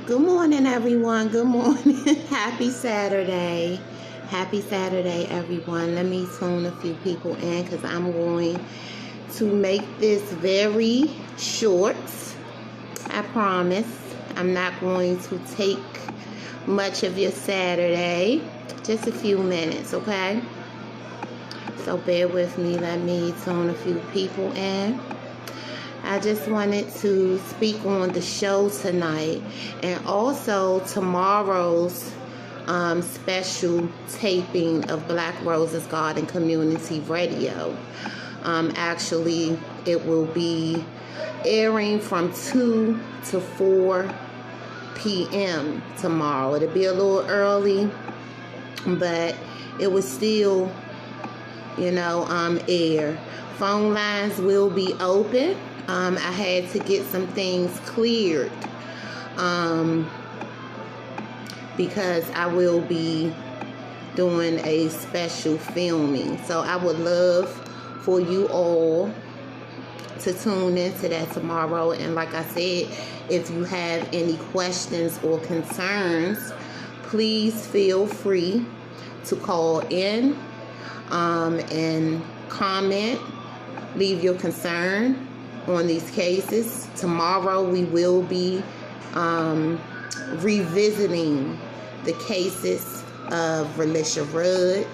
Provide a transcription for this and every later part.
Good morning, everyone. Good morning. Happy Saturday. Happy Saturday, everyone. Let me tune a few people in because I'm going to make this very short. I promise. I'm not going to take much of your Saturday. Just a few minutes, okay? So bear with me. Let me tune a few people in. I just wanted to speak on the show tonight and also tomorrow's special taping of Black Roses Garden Community Radio. Actually, it will be airing from 2 to 4 p.m. tomorrow. It'll be a little early, but it will still, air. Phone lines will be open. I had to get some things cleared because I will be doing a special filming. So I would love for you all to tune into that tomorrow. And like I said, if you have any questions or concerns, please feel free to call in and comment, leave your concern on these cases. Tomorrow we will be revisiting the cases of Relisha Rudd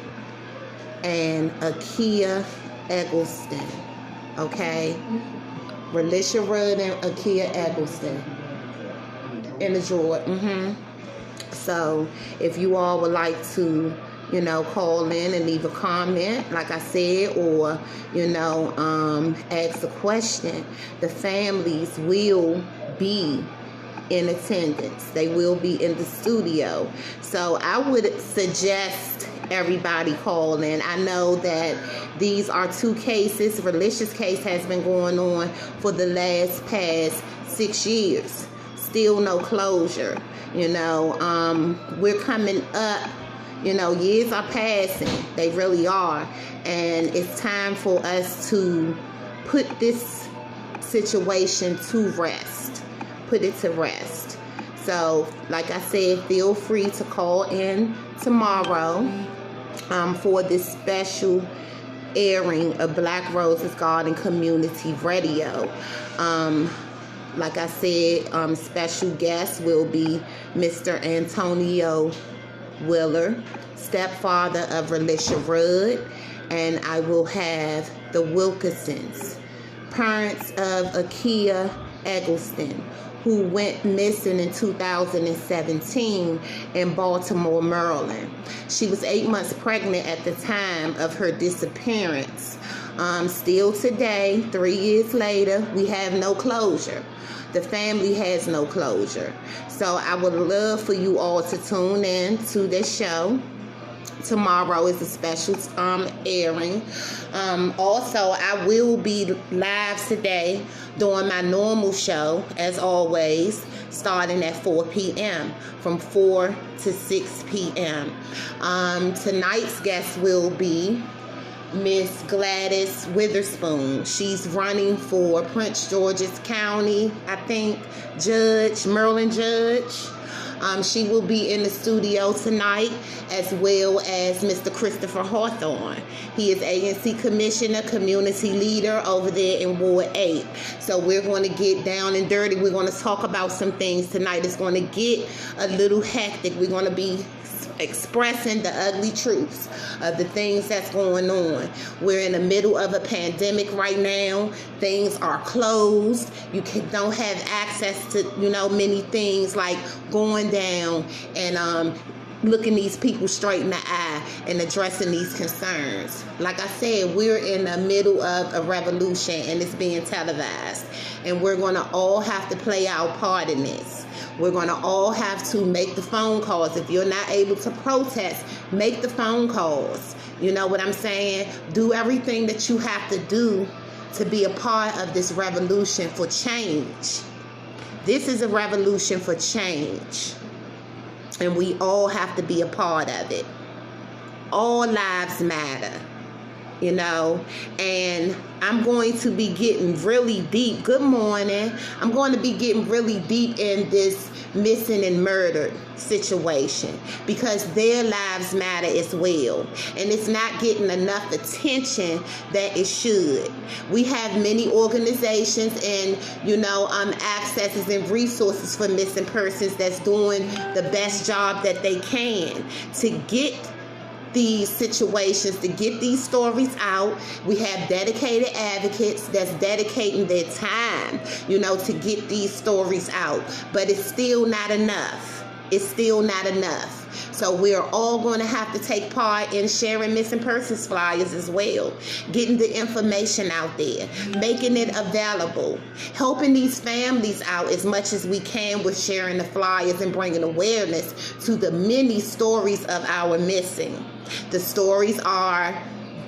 and Akia Eggleston. Okay? Relisha Rudd and Akia Eggleston. In the drawer. So if you all would like to call in and leave a comment, like I said, or, ask a question, the families will be in attendance. They will be in the studio. So I would suggest everybody call in. I know that these are two cases. Relisha's case has been going on for the past 6 years. Still no closure. We're coming up. Years are passing. They really are. And it's time for us to put this situation to rest. Put it to rest. So, like I said, feel free to call in tomorrow for this special airing of Black Roses Garden Community Radio. Like I said, special guest will be Mr. Antonio Willer, stepfather of Relisha Rudd, and I will have the Wilkinsons, parents of Akia Eggleston, who went missing in 2017 in Baltimore, Maryland. She was 8 months pregnant at the time of her disappearance. Still today, 3 years later, we have no closure. The family has no closure. So I would love for you all to tune in to this show. Tomorrow is a special airing. Also, I will be live today doing my normal show, as always, starting at 4 p.m. from 4 to 6 p.m. Tonight's guest will be Miss Gladys Witherspoon. She's running for Prince George's County, I think, Maryland judge. She will be in the studio tonight, as well as Mr. Christopher Hawthorne. He is ANC Commissioner, Community Leader over there in Ward 8. So we're going to get down and dirty. We're going to talk about some things tonight. It's going to get a little hectic. We're going to be expressing the ugly truths of the things that's going on. We're in the middle of a pandemic right now. Things are closed. You don't have access to, many things like going down and looking these people straight in the eye and addressing these concerns. Like I said, we're in the middle of a revolution and it's being televised. And we're going to all have to play our part in this. We're going to all have to make the phone calls. If you're not able to protest, make the phone calls. You know what I'm saying? Do everything that you have to do to be a part of this revolution for change. This is a revolution for change. And we all have to be a part of it. All lives matter. and I'm going to be getting really deep. Good morning. I'm going to be getting really deep in this missing and murdered situation because their lives matter as well, and it's not getting enough attention that it should. We have many organizations and accesses and resources for missing persons that's doing the best job that they can to get these situations, to get these stories out. We have dedicated advocates that's dedicating their time, to get these stories out. But it's still not enough. It's still not enough. So we're all going to have to take part in sharing missing persons flyers as well, getting the information out there, making it available, helping these families out as much as we can with sharing the flyers and bringing awareness to the many stories of our missing. The stories are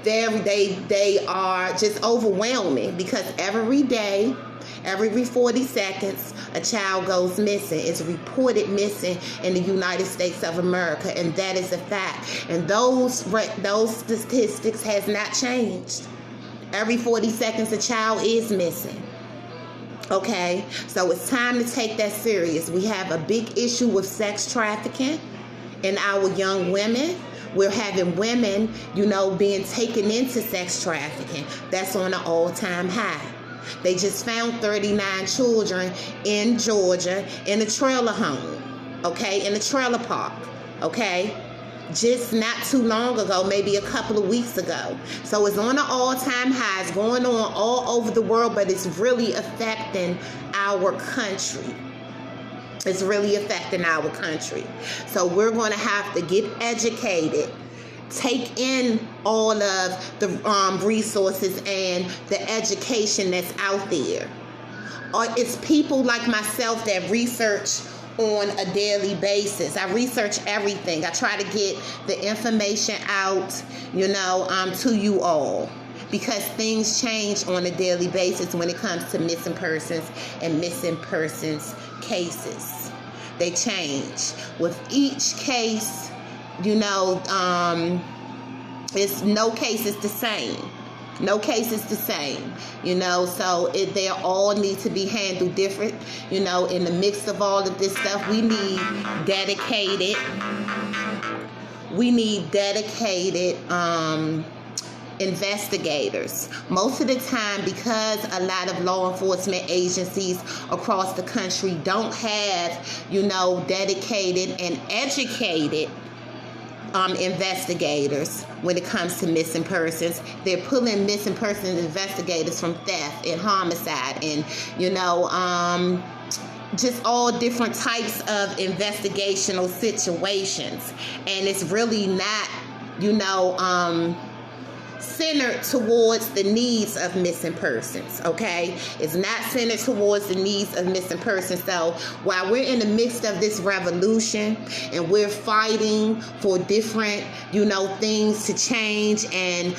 they are just overwhelming because every day, every 40 seconds, a child goes missing. It's reported missing in the United States of America, and that is a fact. And those statistics has not changed. Every 40 seconds, a child is missing. Okay, so it's time to take that serious. We have a big issue with sex trafficking in our young women. We're having women, being taken into sex trafficking. That's on an all-time high. They just found 39 children in Georgia in a trailer home, okay, in a trailer park, okay, just not too long ago, maybe a couple of weeks ago. So it's on an all-time high. It's going on all over the world, but it's really affecting our country. It's really affecting our country. So we're going to have to get educated, take in all of the resources and the education that's out there. It's people like myself that research on a daily basis. I research everything. I try to get the information out, to you all, because things change on a daily basis when it comes to missing persons and missing persons cases. They change. With each case, it's no case is the same. No case is the same, so they all need to be handled different. In the midst of all of this stuff, we need dedicated investigators. Most of the time, because a lot of law enforcement agencies across the country don't have, dedicated and educated investigators when it comes to missing persons. They're pulling missing persons investigators from theft and homicide and, just all different types of investigational situations. And it's really not, centered towards the needs of missing persons, okay? It's not centered towards the needs of missing persons. So while we're in the midst of this revolution and we're fighting for different, things to change and,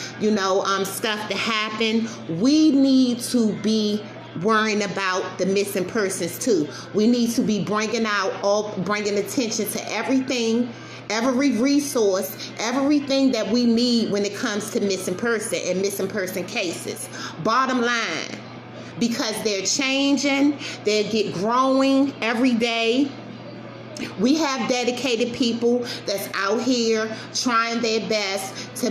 stuff to happen, we need to be worrying about the missing persons too. We need to be bringing attention to everything, every resource, everything that we need when it comes to missing person and missing person cases. Bottom line, because they're changing, they growing every day. We have dedicated people that's out here trying their best to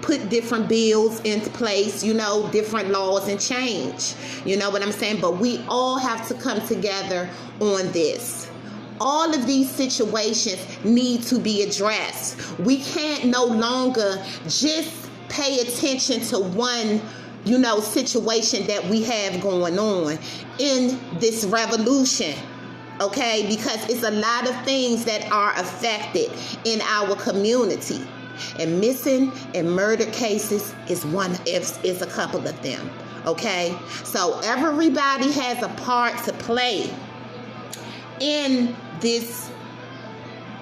put different bills into place, different laws and change. You know what I'm saying? But we all have to come together on this. All of these situations need to be addressed. We can't no longer just pay attention to one, situation that we have going on in this revolution. Okay, because it's a lot of things that are affected in our community, and missing and murder cases is a couple of them. Okay, so everybody has a part to play in this.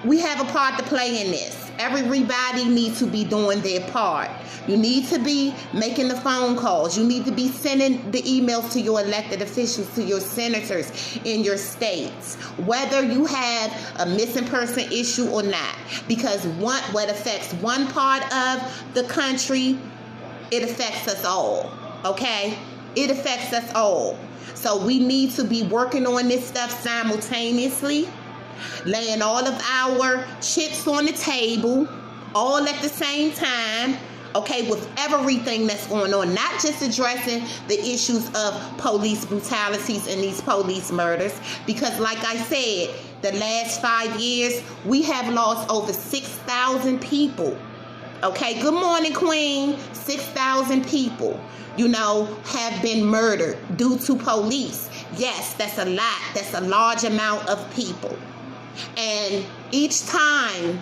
We have a part to play in this. Everybody needs to be doing their part. You need to be making the phone calls. You need to be sending the emails to your elected officials, to your senators in your states, whether you have a missing person issue or not. Because what affects one part of the country it affects us all, okay? It affects us all. So we need to be working on this stuff simultaneously, laying all of our chips on the table, all at the same time, okay, with everything that's going on, not just addressing the issues of police brutalities and these police murders, because like I said, the last 5 years, we have lost over 6,000 people. Okay, good morning, Queen. 6,000 people, you know, have been murdered due to police. Yes, that's a lot. That's a large amount of people. And each time,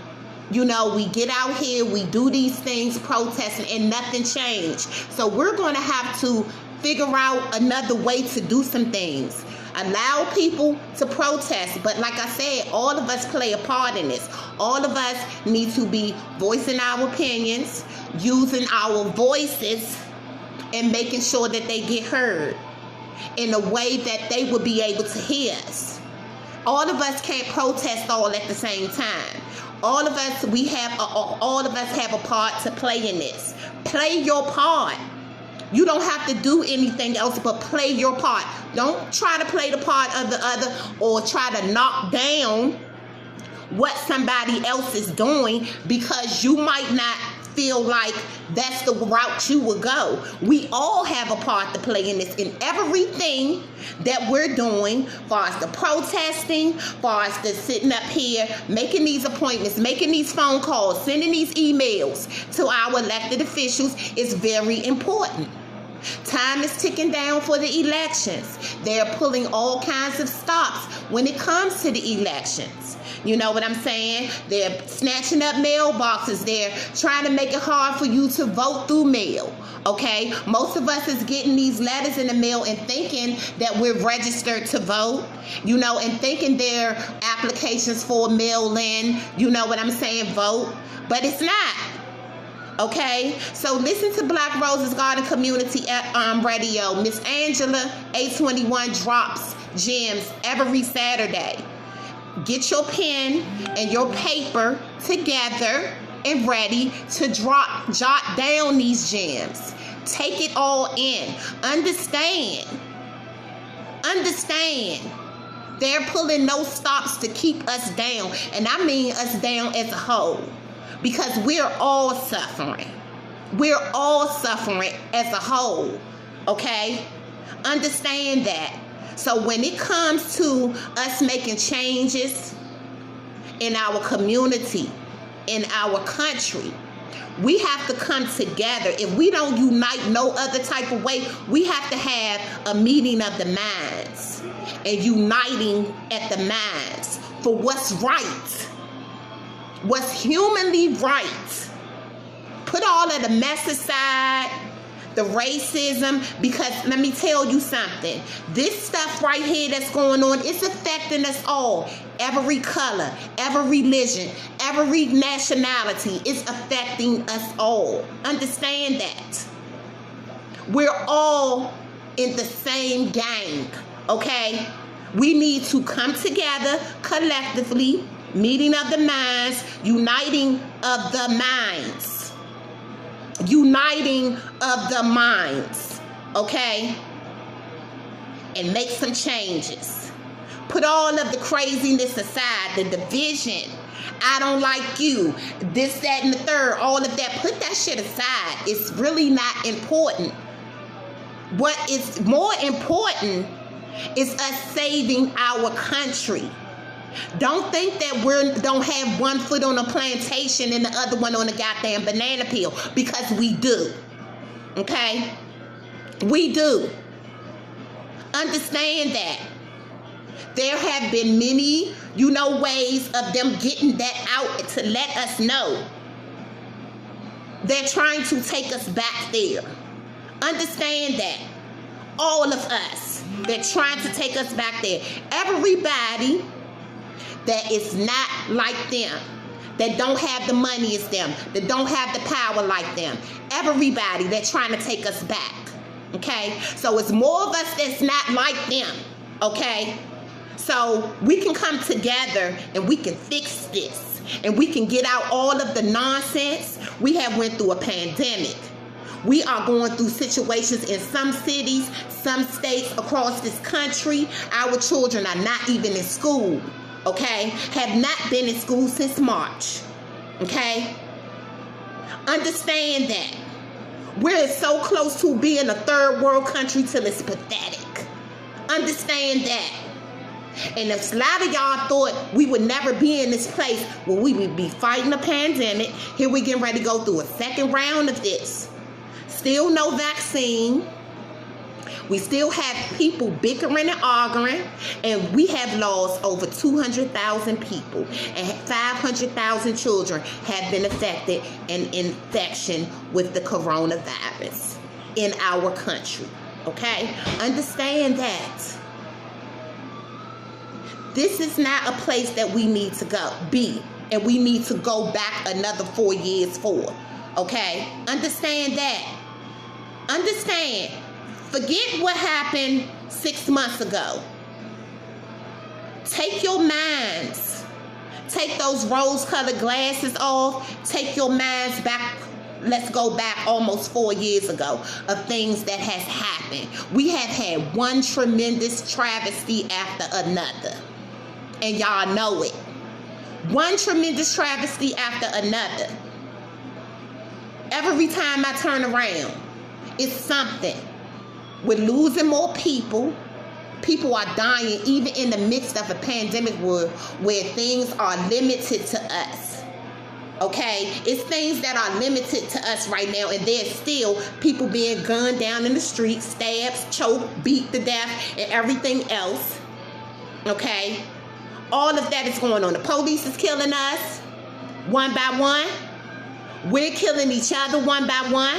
you know, we get out here, we do these things, protesting, and nothing changed. So we're going to have to figure out another way to do some things. Allow people to protest, but like I said, all of us play a part in this. All of us need to be voicing our opinions, using our voices, and making sure that they get heard in a way that they will be able to hear us. All of us can't protest all at the same time. All of us have a part to play in this. Play your part. You don't have to do anything else but play your part. Don't try to play the part of the other or try to knock down what somebody else is doing because you might not feel like that's the route you would go. We all have a part to play in this, in everything that we're doing, far as the protesting, far as the sitting up here, making these appointments, making these phone calls, sending these emails to our elected officials is very important. Time is ticking down for the elections. They're pulling all kinds of stops when it comes to the elections. You know what I'm saying? They're snatching up mailboxes. They're trying to make it hard for you to vote through mail. Okay? Most of us is getting these letters in the mail and thinking that we're registered to vote, you know, and thinking they're applications for mail-in, you know what I'm saying, vote. But it's not. Okay, so listen to Black Roses Garden Community Radio. Miss Angela 821 drops gems every Saturday. Get your pen and your paper together and ready to jot down these gems. Take it all in. Understand. They're pulling no stops to keep us down, and I mean us down as a whole. Because we're all suffering. We're all suffering as a whole. Okay? Understand that. So when it comes to us making changes in our community, in our country, we have to come together. If we don't unite no other type of way, we have to have a meeting of the minds and uniting at the minds for what's right. What's humanly right. Put all of the mess aside, the racism, because let me tell you something. This stuff right here that's going on, it's affecting us all. Every color, every religion, every nationality is affecting us all. Understand that. We're all in the same gang, okay? We need to come together collectively. Meeting of the minds, uniting of the minds. Uniting of the minds, okay? And make some changes. Put all of the craziness aside, the division. I don't like you, this, that, and the third, all of that. Put that shit aside. It's really not important. What is more important is us saving our country. Don't think that we don't have one foot on a plantation and the other one on a goddamn banana peel, because we do. Okay? We do. Understand that. There have been many, ways of them getting that out to let us know. They're trying to take us back there. Understand that. All of us. They're trying to take us back there. Everybody that is not like them, that don't have the money as them, that don't have the power like them. Everybody, they're trying to take us back, okay? So it's more of us that's not like them, okay? So we can come together and we can fix this, and we can get out all of the nonsense. We have went through a pandemic. We are going through situations in some cities, some states across this country. Our children are not even in school, okay? Have not been in school since March, okay? Understand that. We're so close to being a third world country till it's pathetic. Understand that. And if a lot of y'all thought we would never be in this place where we would be fighting a pandemic, here we getting ready to go through a second round of this. Still no vaccine. We still have people bickering and arguing, and we have lost over 200,000 people, and 500,000 children have been affected in infection with the coronavirus in our country. Okay? Understand that. This is not a place that we need to be, and we need to go back another 4 years for. Okay? Understand that. Understand. Forget what happened 6 months ago. Take your minds. Take those rose-colored glasses off. Take your minds back. Let's go back almost 4 years ago of things that has happened. We have had one tremendous travesty after another. And y'all know it. One tremendous travesty after another. Every time I turn around, it's something. We're losing more people. People are dying even in the midst of a pandemic where things are limited to us. Okay? It's things that are limited to us right now, and there's still people being gunned down in the streets, stabbed, choked, beat to death, and everything else. Okay? All of that is going on. The police is killing us one by one. We're killing each other one by one.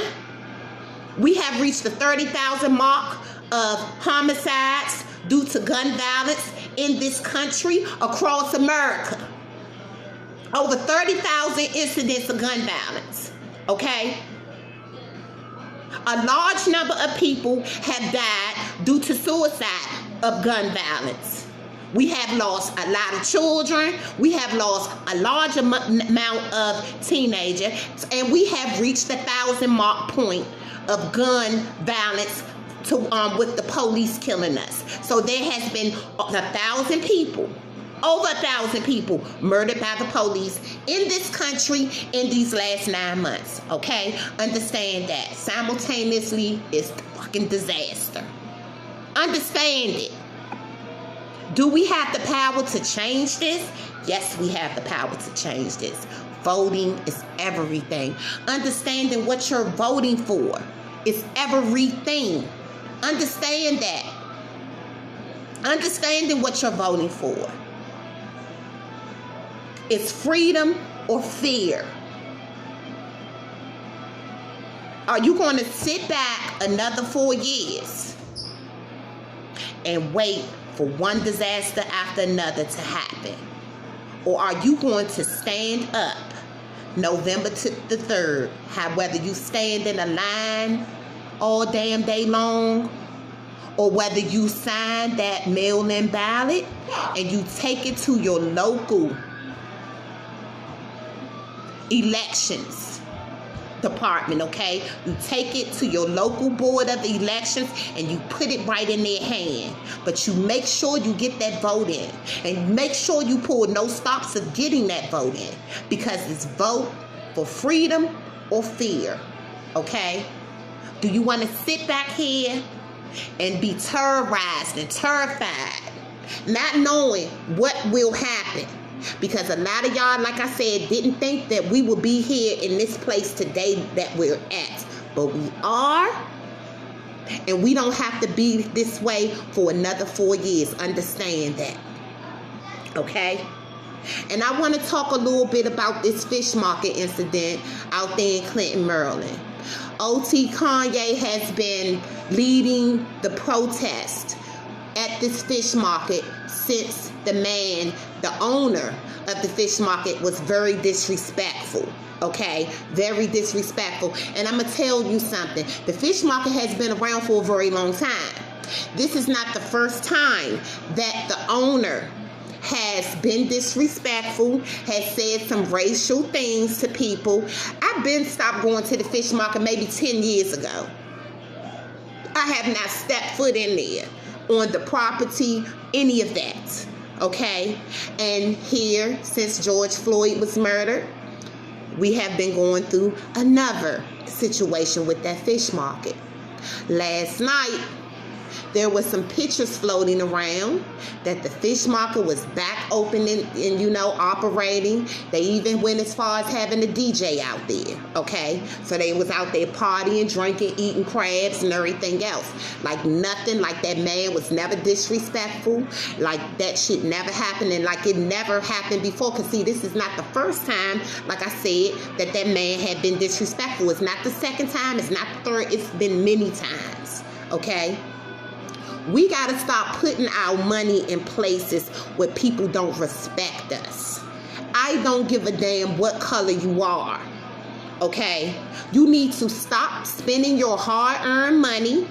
We have reached the 30,000 mark of homicides due to gun violence in this country across America. Over 30,000 incidents of gun violence, okay? A large number of people have died due to suicide of gun violence. We have lost a lot of children. We have lost a large amount of teenagers. And we have reached the 1,000 mark point of gun violence with the police killing us. So there has been 1,000 people, over 1,000 people murdered by the police in this country in these last 9 months. Okay? Understand that. Simultaneously, it's a fucking disaster. Understand it. Do we have the power to change this? Yes, we have the power to change this. Voting is everything. Understanding what you're voting for is everything. Understand that. Understanding what you're voting for. It's freedom or fear. Are you going to sit back another 4 years and wait for one disaster after another to happen? Or are you going to stand up November the 3rd, whether you stand in a line all damn day long, or whether you sign that mail-in ballot and you take it to your local elections department, okay? You take it to your local board of elections and you put it right in their hand. But you make sure you get that vote in. And make sure you pull no stops of getting that vote in. Because it's vote for freedom or fear, okay? Do you want to sit back here and be terrorized and terrified, not knowing what will happen? Because a lot of y'all, like I said, didn't think that we would be here in this place today that we're at. But we are. And we don't have to be this way for another 4 years. Understand that. Okay? And I want to talk a little bit about this fish market incident out there in Clinton, Maryland. OT Kanye has been leading the protest at this fish market since the owner of the fish market was very disrespectful. Okay, very disrespectful. And I'm going to tell you something. The fish market has been around for a very long time. This is not the first time that the owner has been disrespectful, has said some racial things to people. I I've been stopped going to the fish market maybe 10 years ago. I have not stepped foot in there on the property, any of that. Okay? And here, since George Floyd was murdered, we have been going through another situation with that fish market. Last night, there was some pictures floating around that the fish market was back open and operating. They even went as far as having a DJ out there, okay? So they was out there partying, drinking, eating crabs and everything else. Like nothing, like that man was never disrespectful. Like that shit never happened, and like it never happened before. Because see, this is not the first time, like I said, that man had been disrespectful. It's not the second time, it's not the third, it's been many times, okay? We got to stop putting our money in places where people don't respect us. I don't give a damn what color you are, okay? You need to stop spending your hard-earned money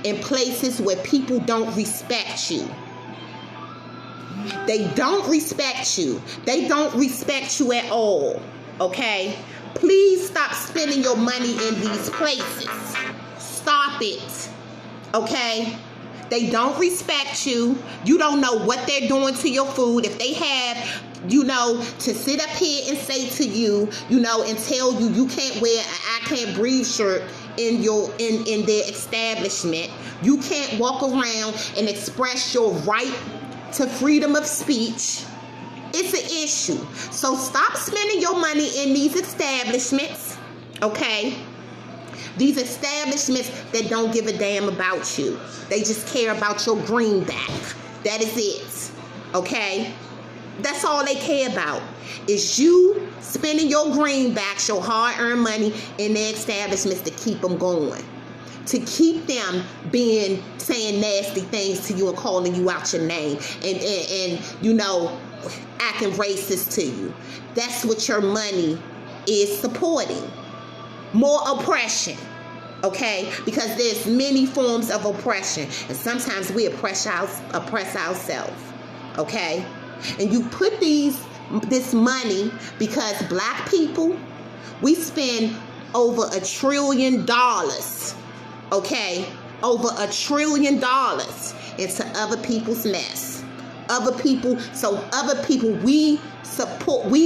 in places where people don't respect you. They don't respect you. They don't respect you at all, okay? Please stop spending your money in these places. Stop it, okay? They don't respect you. You don't know what they're doing to your food. If they have, to sit up here and say to you, and tell you you can't wear an I Can't Breathe shirt in their establishment. You can't walk around and express your right to freedom of speech. It's an issue. So stop spending your money in these establishments, okay? These establishments that don't give a damn about you. They just care about your greenback. That is it. Okay? That's all they care about. Is you spending your greenbacks, your hard-earned money in their establishments to keep them going. To keep them saying nasty things to you and calling you out your name. And acting racist to you. That's what your money is supporting. More oppression, okay? Because there's many forms of oppression, and sometimes we oppress ourselves, okay? And you put this money, because Black people, we spend over $1 trillion, okay? Over $1 trillion into other people's mess. Other people, we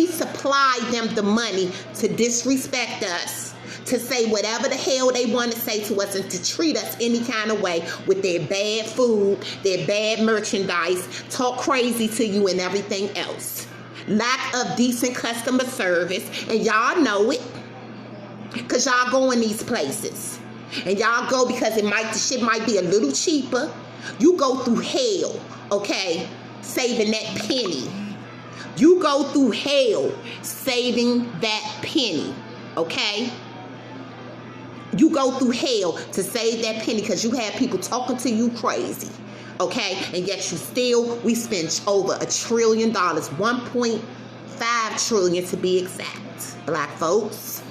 supply them the money to disrespect us, to say whatever the hell they want to say to us, and to treat us any kind of way with their bad food, their bad merchandise, talk crazy to you and everything else. Lack of decent customer service, and y'all know it, because y'all go in these places. And y'all go because the shit might be a little cheaper. You go through hell, okay, saving that penny. You go through hell saving that penny, okay? You go through hell to save that penny because you have people talking to you crazy, okay? And yet we spend over $1 trillion, 1.5 trillion to be exact, Black folks.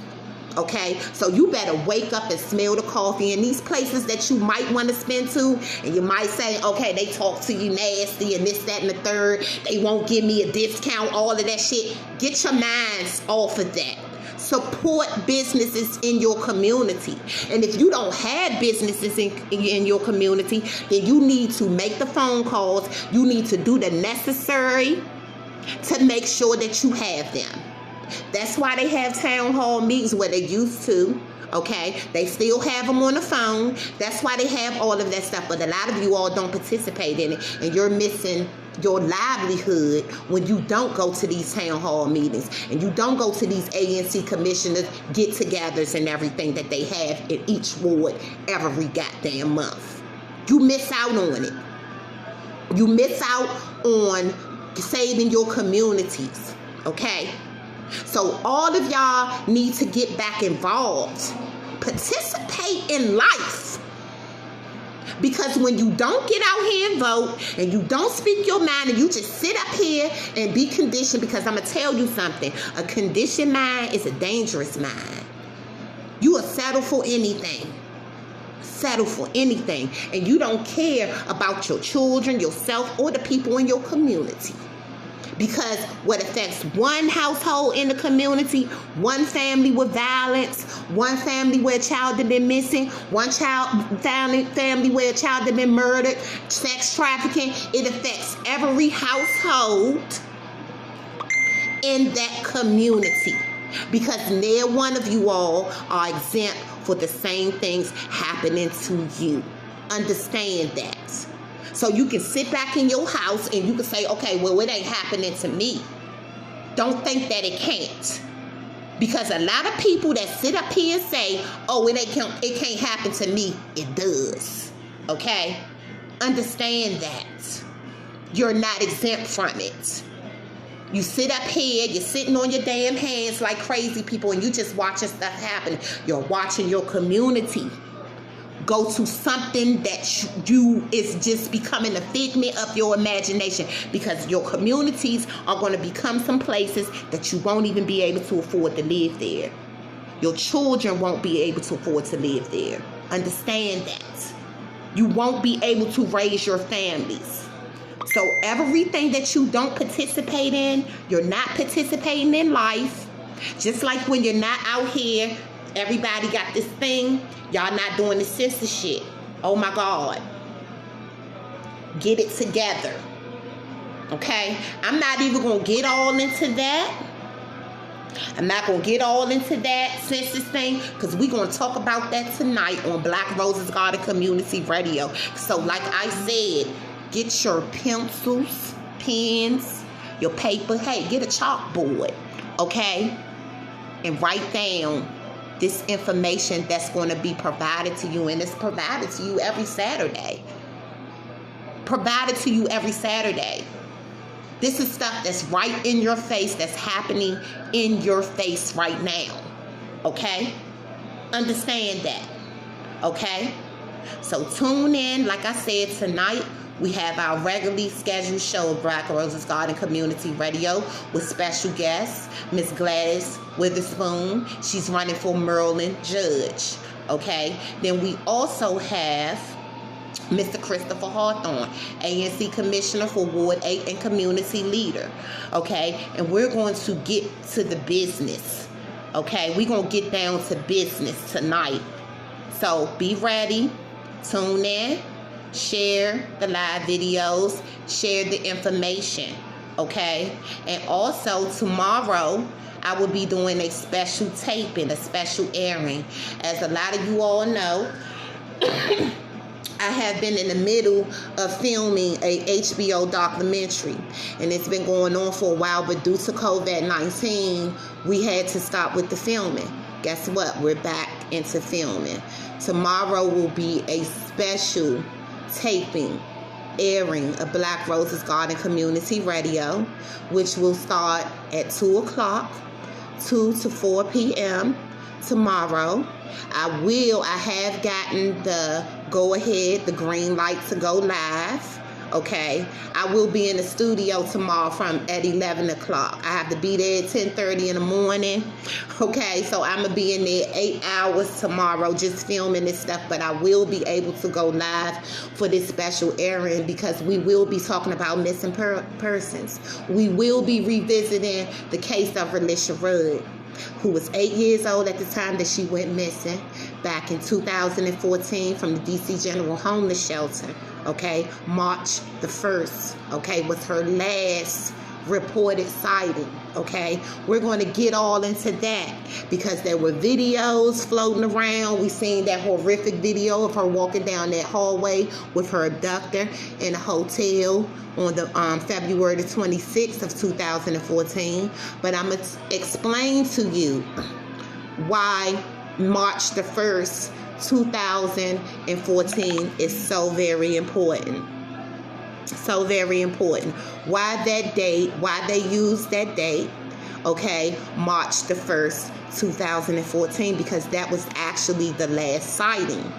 Okay, so you better wake up and smell the coffee in these places that you might want to spend to, and you might say, okay, they talk to you nasty and this, that, and the third. They won't give me a discount, all of that shit. Get your minds off of that. Support businesses in your community. And if you don't have businesses in your community, then you need to make the phone calls. You need to do the necessary to make sure that you have them. That's why they have town hall meetings where they used to, okay? They still have them on the phone. That's why they have all of that stuff. But a lot of you all don't participate in it. And you're missing your livelihood when you don't go to these town hall meetings. And you don't go to these ANC commissioners get-togethers and everything that they have in each ward every goddamn month. You miss out on it. You miss out on saving your communities, okay? So all of y'all need to get back involved. Participate in life. Because when you don't get out here and vote, and you don't speak your mind, and you just sit up here and be conditioned, because I'm going to tell you something. A conditioned mind is a dangerous mind. You will settle for anything. Settle for anything. And you don't care about your children, yourself, or the people in your community. Because what affects one household in the community, one family with violence, one family where a child has been missing, one family where a child has been murdered, sex trafficking, it affects every household in that community. Because neither one of you all are exempt for the same things happening to you. Understand that. So you can sit back in your house and you can say, okay, well, it ain't happening to me. Don't think that it can't. Because a lot of people that sit up here and say, oh, it can't happen to me. It does. Okay? Understand that. You're not exempt from it. You sit up here, you're sitting on your damn hands like crazy people, and you just watching stuff happen. You're watching your community go to something that you is just becoming a figment of your imagination, because your communities are going to become some places that you won't even be able to afford to live there. Your children won't be able to afford to live there. Understand that. You won't be able to raise your families. So everything that you don't participate in, you're not participating in life. Just like when you're not out here, everybody got this thing. Y'all not doing the sister shit. Oh my God. Get it together. Okay? I'm not even going to get all into that. I'm not going to get all into that census thing, because we're going to talk about that tonight on Black Roses Garden Community Radio. So like I said, get your pencils, pens, your paper. Hey, get a chalkboard. Okay? And write down this information that's going to be provided to you, and it's provided to you every Saturday. Provided to you every Saturday. This is stuff that's right in your face, that's happening in your face right now. Okay? Understand that. Okay? So tune in. Like I said, tonight we have our regularly scheduled show of Black Roses Garden Community Radio with special guests, Miss Gladys Witherspoon. She's running for Maryland Judge. Okay? Then we also have Mr. Christopher Hawthorne, ANC Commissioner for Ward 8 and Community Leader. Okay? And we're going to get to the business. Okay? We're going to get down to business tonight. So be ready. Tune in. Share the live videos, share the information, okay? And also tomorrow, I will be doing a special taping, a special airing. As a lot of you all know, I have been in the middle of filming a HBO documentary, and it's been going on for a while, but due to COVID-19, we had to stop with the filming. Guess what? We're back into filming. Tomorrow will be a special taping, airing of Black Roses Garden Community Radio, which will start at 2 o'clock, 2 to 4 p.m. tomorrow. I have gotten the go-ahead, the green light to go live. Okay, I will be in the studio tomorrow at 11 o'clock. I have to be there at 10:30 in the morning. Okay, so I'm going to be in there 8 hours tomorrow just filming this stuff, but I will be able to go live for this special airing, because we will be talking about missing persons. We will be revisiting the case of Alicia Rudd, who was 8 years old at the time that she went missing back in 2014 from the DC General Homeless Shelter. Okay, March the 1st, okay, was her last reported sighting. Okay, we're going to get all into that, because there were videos floating around. We seen that horrific video of her walking down that hallway with her abductor in a hotel on the February the 26th of 2014. But I'm going to explain to you why March the 1st, 2014 is so very important. So very important. Why that date? Why they use that date? Okay, March the 1st, 2014, because that was actually the last sighting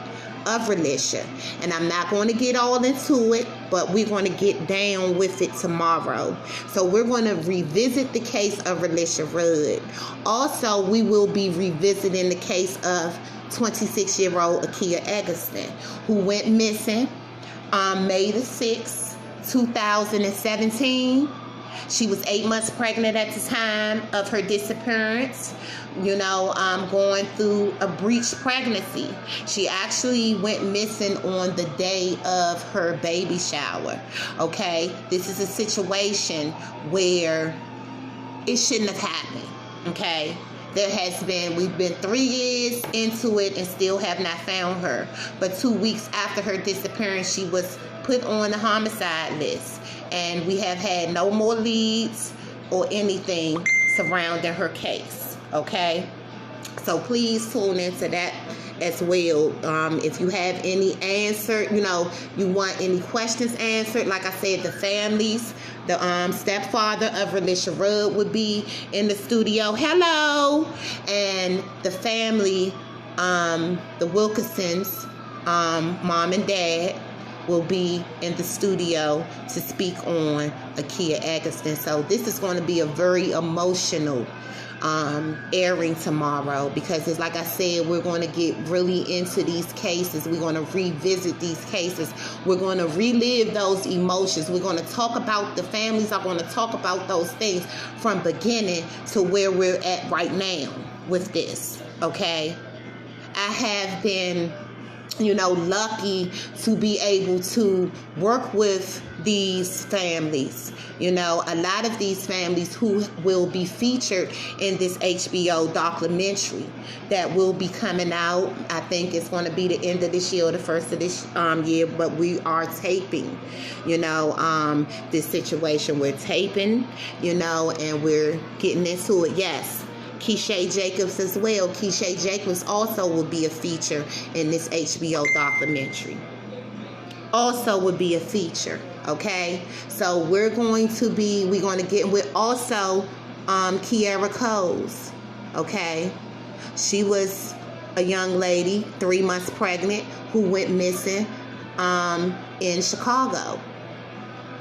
of Alicia. And I'm not going to get all into it, but we're going to get down with it tomorrow. So we're going to revisit the case of Alicia Rudd. Also, we will be revisiting the case of 26-year-old Akia Eggleston, who went missing on May the 6th, 2017. She was 8 months pregnant at the time of her disappearance, going through a breech pregnancy. She actually went missing on the day of her baby shower. Okay, this is a situation where it shouldn't have happened. Okay, we've been 3 years into it and still have not found her. But 2 weeks after her disappearance, she was put on the homicide list, and we have had no more leads or anything surrounding her case. Okay, so please tune into that as well. If you have any answer, you want any questions answered, like I said, the families, the stepfather of Relisha Rudd would be in the studio. Hello. And the family, the Wilkinsons, mom and dad, will be in the studio to speak on Akia Eggleston. So this is going to be a very emotional airing tomorrow, because it's like I said, we're going to get really into these cases. We're going to revisit these cases. We're going to relive those emotions. We're going to talk about, the families are going to talk about those things from beginning to where we're at right now with this. Okay, I have been lucky to be able to work with these families. A lot of these families who will be featured in this HBO documentary that will be coming out. I think it's going to be the end of this year or the first of this year, but we are taping, this situation. We're taping, and we're getting into it. Yes. Keisha Jacobs as well. Keisha Jacobs also will be a feature in this HBO documentary. Also would be a feature. Okay, so we're going to get with also Kiara Coles. Okay, she was a young lady, 3 months pregnant, who went missing in Chicago.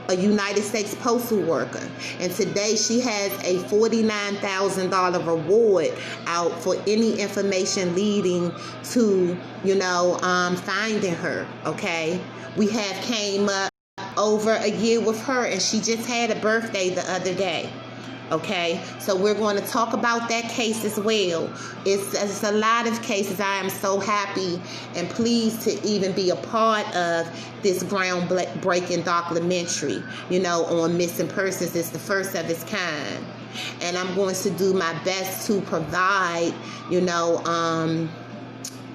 A United States postal worker, and today she has a $49,000 reward out for any information leading to finding her. Okay, we have came up over a year with her, and she just had a birthday the other day. Okay, so we're going to talk about that case as well. It's a lot of cases. I am so happy and pleased to even be a part of this groundbreaking documentary, on missing persons. It's the first of its kind. And I'm going to do my best to provide,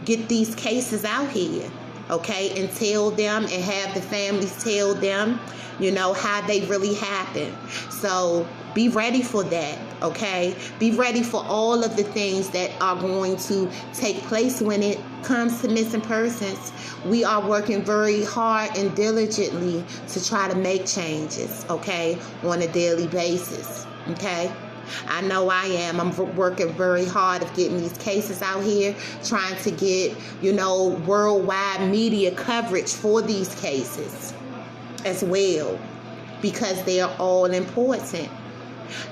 get these cases out here, okay, and tell them, and have the families tell them, how they really happened. So be ready for that, okay? Be ready for all of the things that are going to take place when it comes to missing persons. We are working very hard and diligently to try to make changes, okay, on a daily basis, okay? I know I am. I'm working very hard of getting these cases out here, trying to get, worldwide media coverage for these cases as well, because they are all important.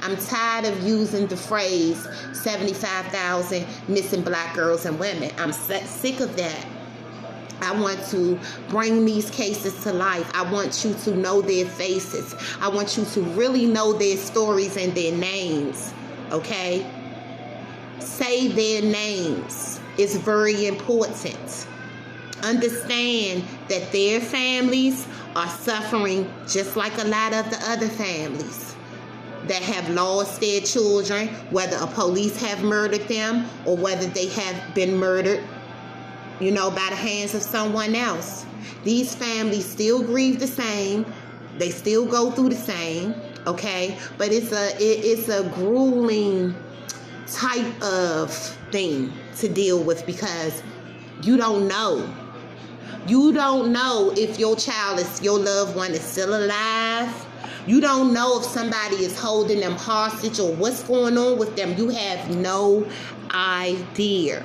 I'm tired of using the phrase 75,000 missing Black girls and women. I'm sick of that. I want to bring these cases to life. I want you to know their faces. I want you to really know their stories and their names, okay? Say their names. It's very important. Understand that their families are suffering just like a lot of the other families that have lost their children, whether a police have murdered them or whether they have been murdered, by the hands of someone else. These families still grieve the same. They still go through the same, okay? But it's a grueling type of thing to deal with, because you don't know. You don't know if your loved one is still alive. You don't know if somebody is holding them hostage or what's going on with them. You have no idea.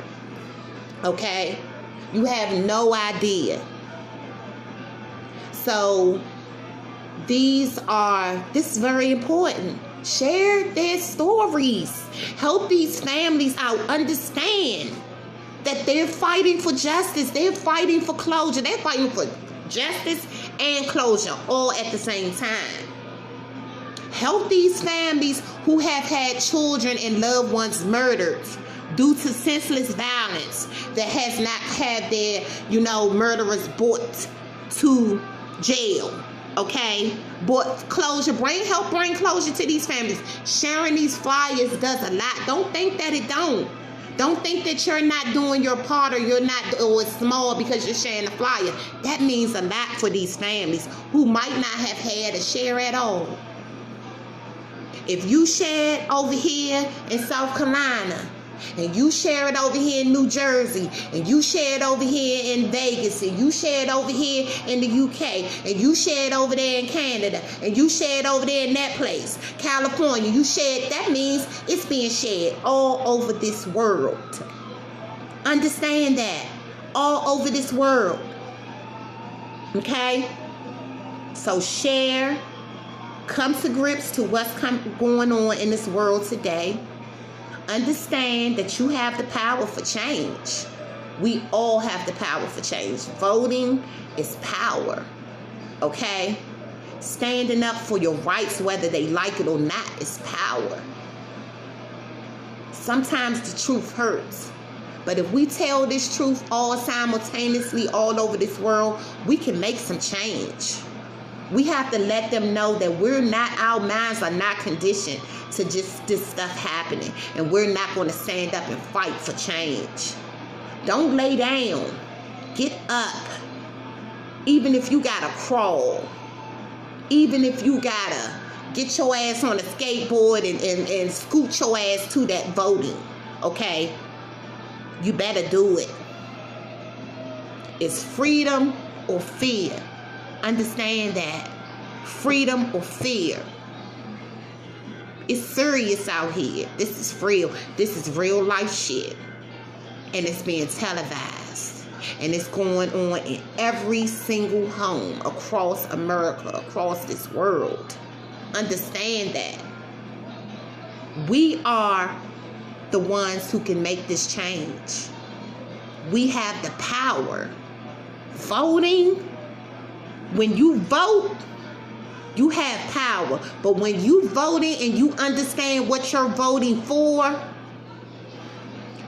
Okay? You have no idea. So this is very important. Share their stories. Help these families out. Understand that they're fighting for justice. They're fighting for closure. They're fighting for justice and closure all at the same time. Help these families who have had children and loved ones murdered due to senseless violence that has not had their, murderers brought to jail. Okay? But closure, help bring closure to these families. Sharing these flyers does a lot. Don't think that it don't. Don't think that you're not doing your part or or it's small because you're sharing a flyer. That means a lot for these families who might not have had a share at all. If you share it over here in South Carolina, and you share it over here in New Jersey, and you share it over here in Vegas, and you share it over here in the UK, and you share it over there in Canada, and you share it over there in that place, California, you share it, that means it's being shared all over this world. Understand that. All over this world. Okay? So share. Come to grips to what's going on in this world today. Understand that you have the power for change. We all have the power for change. Voting is power. Okay? Standing up for your rights, whether they like it or not, is power. Sometimes the truth hurts. But if we tell this truth all simultaneously all over this world, we can make some change. We have to let them know that our minds are not conditioned to just this stuff happening. And we're not going to stand up and fight for change. Don't lay down. Get up. Even if you got to crawl. Even if you got to get your ass on a skateboard and scoot your ass to that voting. Okay? You better do it. It's freedom or fear. Understand that. Freedom or fear. It's serious out here. This is real. This is real life shit. And it's being televised. And it's going on in every single home across America, across this world. Understand that. We are the ones who can make this change. We have the power. Voting, when you vote, you have power. But when you voting and you understand what you're voting for,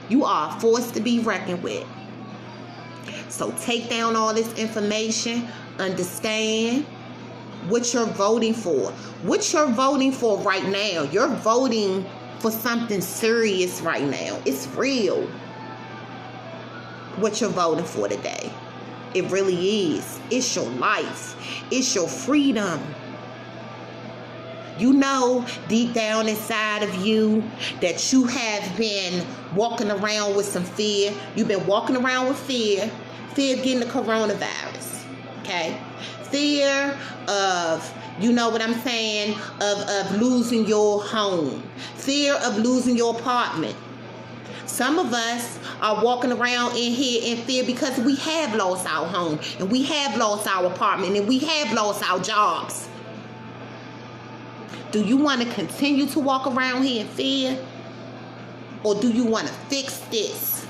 you are a force to be reckoned with. So take down all this information. Understand what you're voting for. What you're voting for right now. You're voting for something serious right now. It's real. What you're voting for today. It really is. It's your life. It's your freedom. You know deep down inside of you that you have been walking around with some fear. You've been walking around with fear. Fear of getting the coronavirus. Okay? Fear of, you know what I'm saying, of losing your home. Fear of losing your apartment. Some of us are walking around in here in fear because we have lost our home, and we have lost our apartment, and we have lost our jobs. Do you want to continue to walk around here in fear? Or do you want to fix this?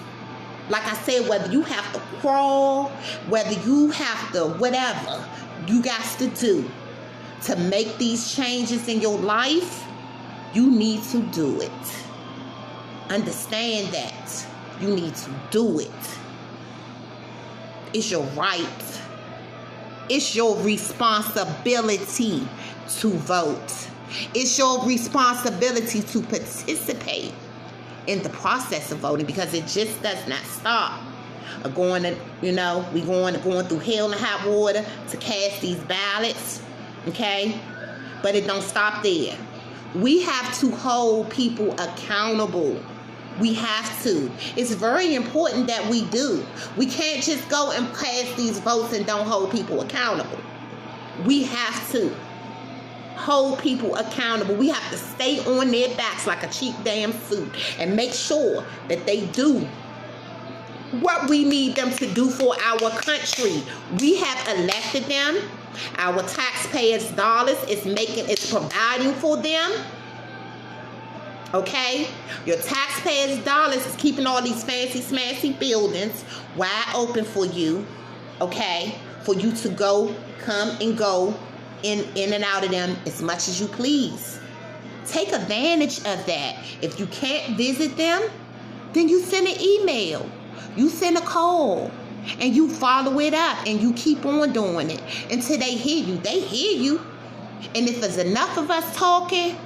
Like I said, whether you have to crawl, whether you have to, whatever you got to do to make these changes in your life, you need to do it. Understand that. You need to do it. It's your right. It's your responsibility to vote. It's your responsibility to participate in the process of voting, because it just does not stop. We're going through hell and hot water to cast these ballots, okay? But it don't stop there. We have to hold people accountable. We have to. It's very important that we do. We can't just go and pass these votes and don't hold people accountable. We have to hold people accountable. We have to stay on their backs like a cheap damn suit and make sure that they do what we need them to do for our country. We have elected them. Our taxpayers' dollars is providing for them. Okay? Your taxpayers' dollars is keeping all these fancy smancy buildings wide open for you. Okay? For you to come and go in and out of them as much as you please. Take advantage of that. If you can't visit them, then you send an email. You send a call. And you follow it up. And you keep on doing it until they hear you. They hear you. And if there's enough of us talking,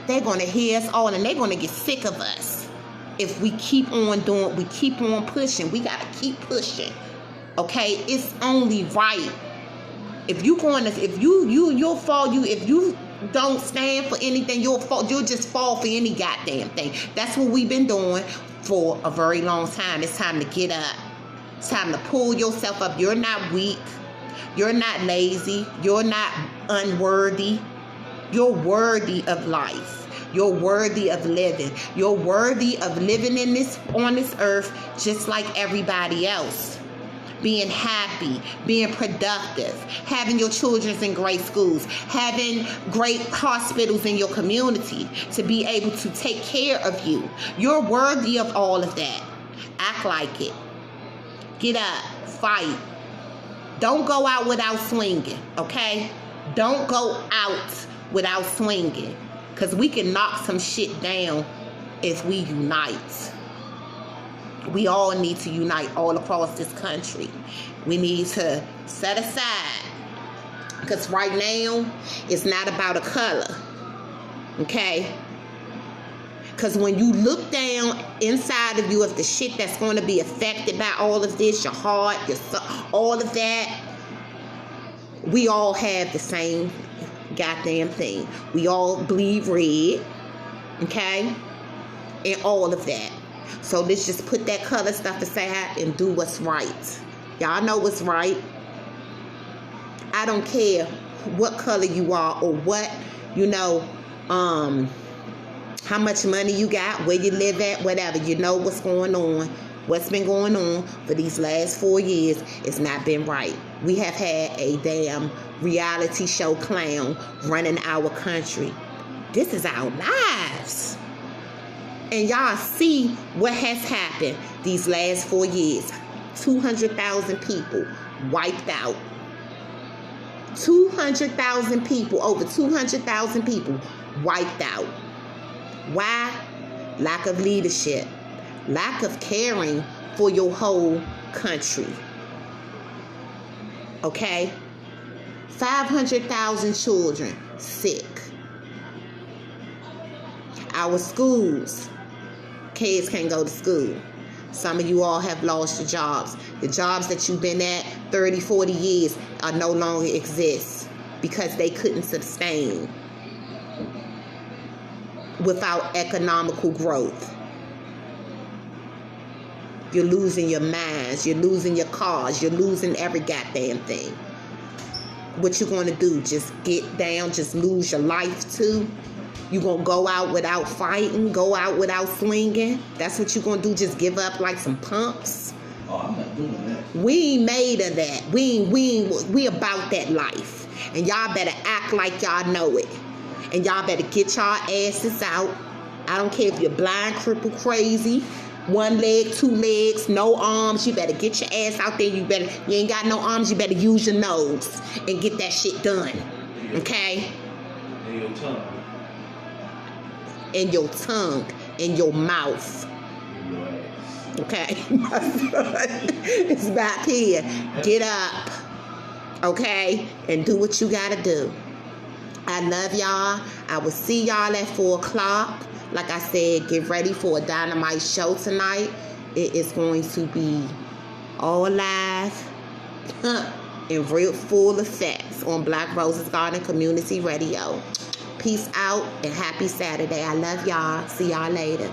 they're going to hear us all. And they're going to get sick of us. If we keep on doing, we keep on pushing. We got to keep pushing. Okay? It's only right. If you you'll fall, if you don't stand for anything, you'll just fall for any goddamn thing. That's what we've been doing for a very long time. It's time to get up. It's time to pull yourself up. You're not weak. You're not lazy. You're not unworthy. You're worthy of life. You're worthy of living. You're worthy of living on this earth just like everybody else. Being happy, being productive, having your children in great schools, having great hospitals in your community to be able to take care of you. You're worthy of all of that. Act like it. Get up. Fight. Don't go out without swinging, okay? Don't go out without swinging, because we can knock some shit down if we unite. We all need to unite all across this country. We need to set aside, because right now it's not about a color, okay? Because when you look down inside of you of the shit that's going to be affected by all of this, your heart, your soul, all of that, we all have the same goddamn thing. We all bleed red, okay? And all of that. So let's just put that color stuff aside and do what's right. Y'all know what's right. I don't care what color you are or what, how much money you got, where you live at, whatever. You know what's going on. What's been going on for these last 4 years has not been right. We have had a damn reality show clown running our country. This is our lives. And y'all see what has happened these last 4 years. 200,000 people wiped out. 200,000 people, over 200,000 people wiped out. Why? Lack of leadership. Lack of caring for your whole country. Okay? 500,000 children sick. Our schools, kids can't go to school. Some of you all have lost your jobs. The jobs that you've been at 30, 40 years are no longer exist because they couldn't sustain without economical growth. You're losing your minds. You're losing your cars. You're losing every goddamn thing. What you going to do? Just get down? Just lose your life too? You going to go out without fighting? Go out without swinging? That's what you going to do? Just give up like some punks? Oh, I'm not doing that. We ain't made of that. We about that life. And y'all better act like y'all know it. And y'all better get y'all asses out. I don't care if you're blind, crippled, crazy, 1 leg, 2 legs, no arms. You better get your ass out there. You ain't got no arms. You better use your nose and get that shit done. Okay? And your tongue. And your tongue. And your mouth. Okay? It's back here. Get up. Okay? And do what you gotta do. I love y'all. I will see y'all at 4 o'clock. Like I said, get ready for a dynamite show tonight. It is going to be all live in real full effects on Black Roses Garden Community Radio. Peace out and happy Saturday. I love y'all. See y'all later.